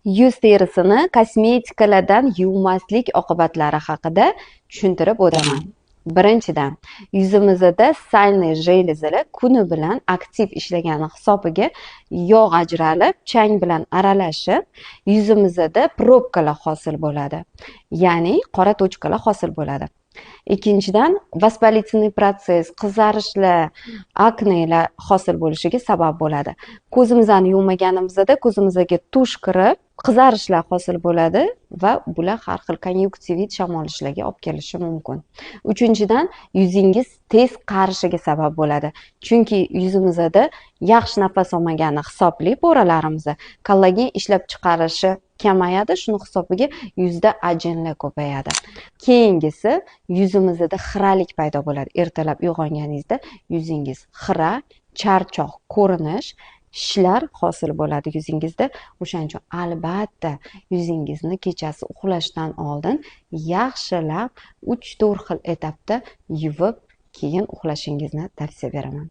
Yuz terisini kosmetikalardan yuvmaslik oqibatlari haqida tushuntirib o'taman. Birinchidan, yuzimizda salniy jelezlar kuni bilan aktiv ishlagani hisobiga yog' ajralib, chang bilan aralashib, yuzimizda probkalar hosil bo'ladi. Ya'ni qora tochkalar hosil bo'ladi. Ikkinchidan, vaspolitiniy proses, qizarishlar, aknelar hosil bo'lishiga sabab bo'ladi. Ko'zimizni yuvmaganimizda ko'zimizga tush kirib, qizarishlar hosil bo'ladi va bular har xil konjunktivit shamolishlarga olib kelishi mumkin. Uchinchidan, yuzingiz tez qarishiga sabab bo'ladi. Chunki yuzimizda yaxshi nafas olmagani hisobli poralarimiz kollagen ishlab chiqarishi kamayadi, shuni hisobiga yuzda ajinlar ko'payadi. Keyingisi, yuzimizda xiralik paydo bo'ladi. Ertalab uyg'onganingizda yuzingiz xira, charchoq ko'rinish, shishlar hosil bo'ladi yuzingizda. O'shaning uchun albatta yuzingizni kechasi uxlashdan oldin yaxshilab 3-4 xil etapda yuvib, keyin uxlashingizni tavsiya beraman.